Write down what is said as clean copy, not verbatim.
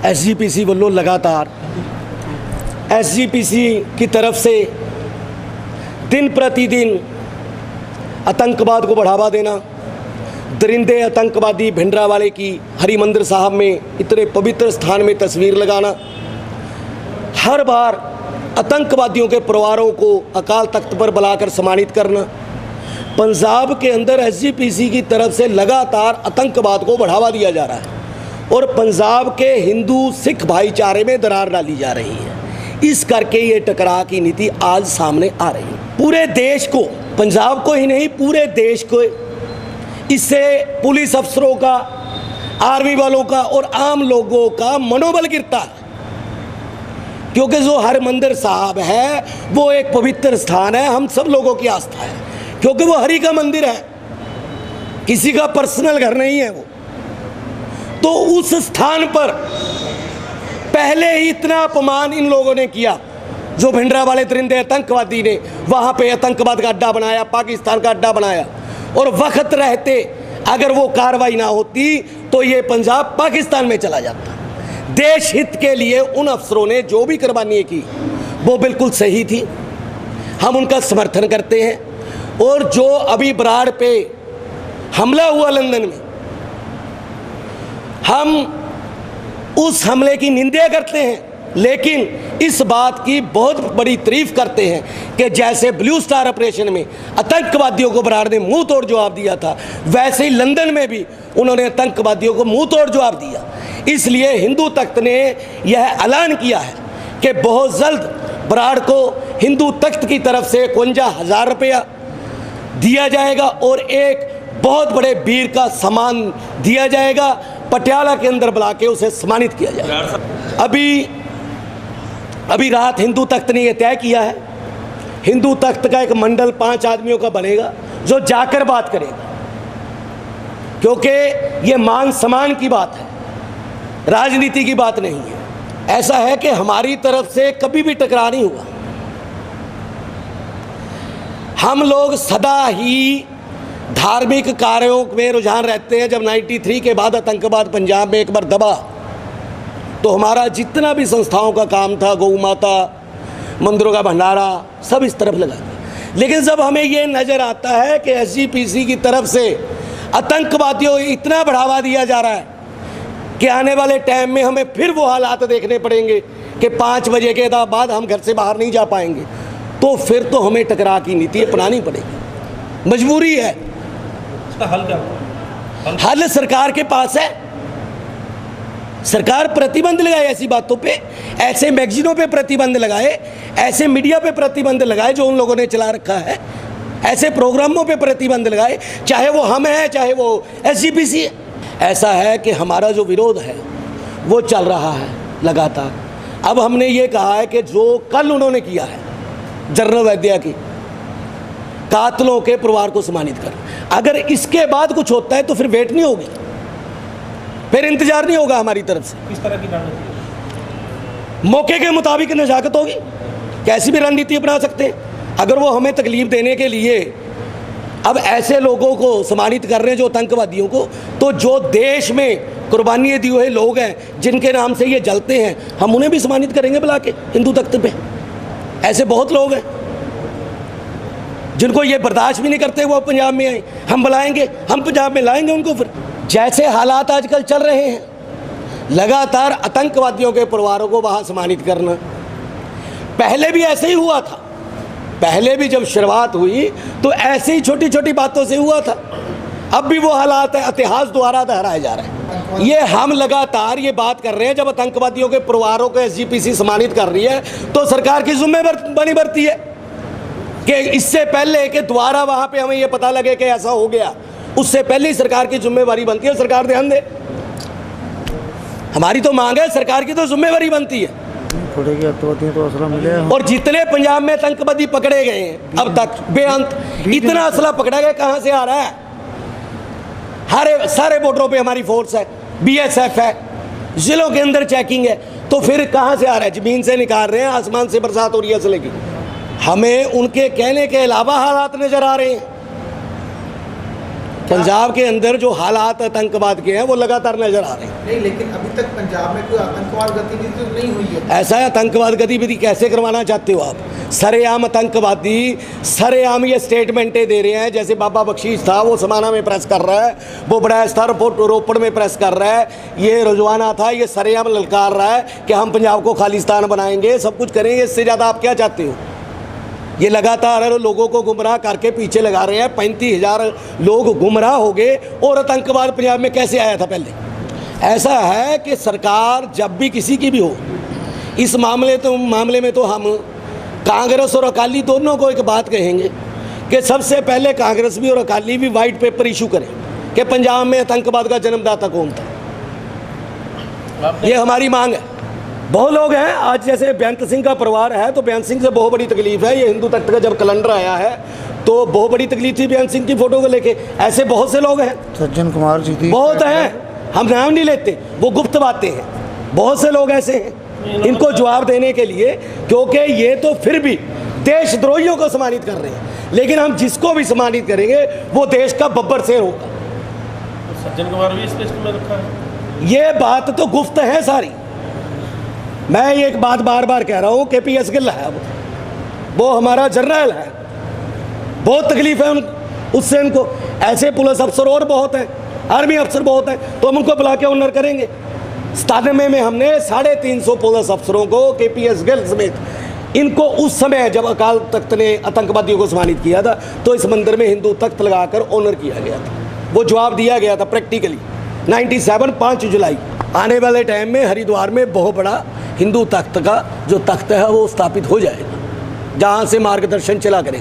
SGPC ਵੱਲੋਂ लगातार SGPC की तरफ से दिन प्रतिदिन आतंकवाद को बढ़ावा देना, दरिंदे आतंकवादी भिंडरावाले की हरिमंदिर साहब में इतने पवित्र स्थान में तस्वीर लगाना, हर बार आतंकवादियों के परिवारों को अकाल तख्त पर बुलाकर सम्मानित करना, पंजाब के अंदर एसजीपीसी की तरफ से लगातार आतंकवाद को बढ़ावा दिया जा रहा है और पंजाब के हिंदू सिख भाईचारे में दरार डाली जा रही है। इस करके ये टकराव की नीति आज सामने आ रही है। पूरे देश को, पंजाब को ही नहीं पूरे देश को, इससे पुलिस अफसरों का, आर्मी वालों का और आम लोगों का मनोबल गिरता है, क्योंकि जो हरमंदिर साहब है वो एक पवित्र स्थान है, हम सब लोगों की आस्था है, क्योंकि वो हरि का मंदिर है, किसी का पर्सनल घर नहीं है वो। तो उस स्थान पर पहले ही इतना अपमान इन लोगों ने किया, जो भिंडरावाले दरिंदे आतंकवादी ने वहाँ पे आतंकवाद का अड्डा बनाया, पाकिस्तान का अड्डा बनाया, और वक्त रहते अगर वो कार्रवाई ना होती तो ये पंजाब पाकिस्तान में चला जाता। देश हित के लिए उन अफसरों ने जो भी कुर्बानी की वो बिल्कुल सही थी, हम उनका समर्थन करते हैं। और जो अभी बराड़ पे हमला हुआ लंदन में, हम उस हमले की निंदा करते हैं, लेकिन इस बात की बहुत बड़ी तारीफ करते हैं कि जैसे ब्लू स्टार ऑपरेशन में आतंकवादियों को बराड़ ने मुंह तोड़ जवाब दिया था, वैसे ही लंदन में भी उन्होंने आतंकवादियों को मुंह तोड़ जवाब दिया। इसलिए हिंदू तख्त ने यह ऐलान किया है कि बहुत जल्द बराड़ को हिंदू तख्त की तरफ से 51,000 रुपया दिया जाएगा और एक बहुत बड़े वीर का सम्मान दिया जाएगा, पटियाला के अंदर बुला के उसे सम्मानित किया जाएगा। अभी रात हिंदू तख्त ने यह तय किया है, हिंदू तख्त का एक मंडल 5 आदमियों का बनेगा जो जाकर बात करेगा, क्योंकि ये मान सम्मान की बात है, राजनीति की बात नहीं है। ऐसा है कि हमारी तरफ से कभी भी टकराव नहीं हुआ, हम लोग सदा ही धार्मिक कार्यों में रुझान रहते हैं। जब 93 के बाद आतंकवाद पंजाब में एक बार दबा तो हमारा जितना भी संस्थाओं का काम था, गौ माता, मंदिरों का भंडारा, सब इस तरफ लगा। लेकिन जब हमें ये नज़र आता है कि एसजीपीसी की तरफ से आतंकवादियों को इतना बढ़ावा दिया जा रहा है कि आने वाले टाइम में हमें फिर वो हालात देखने पड़ेंगे कि 5 बजे के बाद हम घर से बाहर नहीं जा पाएंगे, तो फिर तो हमें टकराव की नीति अपनानी पड़ेगी, मजबूरी है। इसका हल क्या होगा? हल सरकार के पास है, सरकार प्रतिबंध लगाए ऐसी बातों पे, ऐसे मैगजीनों पे प्रतिबंध लगाए, ऐसे मीडिया पे प्रतिबंध लगाए जो उन लोगों ने चला रखा है, ऐसे प्रोग्रामों पे प्रतिबंध लगाए, चाहे वो हम हैं चाहे वो एसजीपीसी है। ऐसा है कि हमारा जो विरोध है वो चल रहा है लगातार। अब हमने ये कहा है कि जो कल उन्होंने किया है जनरल वैद्या की, कातलों के परिवार को सम्मानित कर, अगर इसके बाद कुछ होता है तो फिर वेट नहीं होगी, फिर इंतजार नहीं होगा हमारी तरफ से। किस तरह की रणनीति? मौके के मुताबिक नजाकत होगी, कैसी भी रणनीति अपना सकते हैं। अगर वो हमें तकलीफ देने के लिए अब ऐसे लोगों को सम्मानित कर रहे हैं जो आतंकवादियों को, तो जो देश में कुर्बानियाँ दिए हुए लोग हैं जिनके नाम से ये जलते हैं, हम उन्हें भी सम्मानित करेंगे बुला के हिंदू तख्त पे। ऐसे बहुत लोग हैं जिनको ये बर्दाश्त भी नहीं करते, वो पंजाब में आए, हम बुलाएंगे, हम पंजाब में लाएंगे उनको। फिर जैसे हालात आजकल चल रहे हैं, लगातार आतंकवादियों के परिवारों को वहाँ सम्मानित करना, पहले भी ऐसे ही हुआ था, पहले भी जब शुरुआत हुई तो ऐसे ही छोटी छोटी बातों से हुआ था। अब भी वो हालात है, इतिहास दोबारा दोहराया जा रहा है। ये हम लगातार ये बात कर रहे हैं, जब आतंकवादियों के परिवारों को एसजीपीसी सम्मानित कर रही है तो सरकार की जिम्मेदारी बनती है कि इससे पहले कि दोबारा वहाँ पे हमें ये पता लगे कि ऐसा हो गया, उससे पहले ही सरकार की जिम्मेदारी बनती है, सरकार ध्यान दे। हमारी तो मांग है, सरकार की तो जिम्मेदारी बनती है। तो असला मिले, और जितने पंजाब में आतंकवादी पकड़े गए हैं अब तक बेअंत, इतना असला पकड़ा गया, कहाँ से आ रहा है? हर सारे बॉर्डरों पे हमारी फोर्स है, बीएसएफ है, जिलों के अंदर चेकिंग है, तो फिर कहाँ से आ रहा है? जमीन से निकाल रहे हैं, आसमान से बरसात हो रही है असले की। हमें उनके कहने के अलावा हालात नजर आ रहे हैं। पंजाब के अंदर जो हालात आतंकवाद के हैं वो लगातार नजर आ रहे हैं। नहीं, लेकिन अभी तक पंजाब में कोई आतंकवाद गतिविधि तो नहीं हुई है। ऐसा है, आतंकवाद गतिविधि कैसे करवाना चाहते हो आप? सरेआम आतंकवादी सरेआम ये स्टेटमेंटें दे रहे हैं, जैसे बाबा बख्शीश था वो समाना में प्रेस कर रहा है, वो बड़ा स्तर रोपड़ में प्रेस कर रहा है, ये रजवाना था ये सरेआम ललकार रहा है कि हम पंजाब को खालिस्तान बनाएंगे, सब कुछ करेंगे। इससे ज़्यादा आप क्या चाहते हो? ये लगातार लोगों को गुमराह करके पीछे लगा रहे हैं। 35,000 लोग गुमराह हो गए और आतंकवाद पंजाब में कैसे आया था पहले? ऐसा है कि सरकार जब भी किसी की भी हो, इस मामले में तो हम कांग्रेस और अकाली दोनों को एक बात कहेंगे कि सबसे पहले कांग्रेस भी और अकाली भी वाइट पेपर इशू करें कि पंजाब में आतंकवाद का जन्मदाता कौन था। ये हमारी मांग है। बहुत लोग हैं आज, जैसे बेअंत सिंह का परिवार है तो बेअंत सिंह से बहुत बड़ी तकलीफ है। ये हिंदू तख्त का जब कैलेंडर आया है तो बहुत बड़ी तकलीफ थी बेअंत सिंह की फ़ोटो को लेके। ऐसे बहुत से लोग हैं, सज्जन कुमार जी थी, बहुत हैं, हम नाम नहीं लेते, वो गुप्त बातें हैं। बहुत से लोग ऐसे हैं, इनको जवाब देने के लिए, क्योंकि ये तो फिर भी देशद्रोहियों को सम्मानित कर रहे हैं, लेकिन हम जिसको भी सम्मानित करेंगे वो देश का बब्बर शेर होगा। सज्जन कुमार भी इस लिस्ट में रखा है। ये बात तो गुफ्त है सारी। मैं ये एक बात बार बार कह रहा हूँ, KPS गिल है वो हमारा जर्नल है, बहुत तकलीफ है उससे इनको। ऐसे पुलिस अफसर और बहुत हैं, आर्मी अफसर बहुत हैं, तो हम उनको बुला के ऑनर करेंगे। 97 में हमने 350 पुलिस अफसरों को KPS गिल समेत इनको उस समय जब अकाल तख्त ने आतंकवादियों को सम्मानित किया था तो इस मंदिर में हिंदू तख्त लगाकर ऑनर किया गया था। वो जवाब दिया गया था प्रैक्टिकली 97 5 जुलाई। आने वाले टाइम में हरिद्वार में बहुत बड़ा हिंदू तख्त का जो तख्त है वो स्थापित हो जाएगा, जहाँ से मार्गदर्शन चला करें।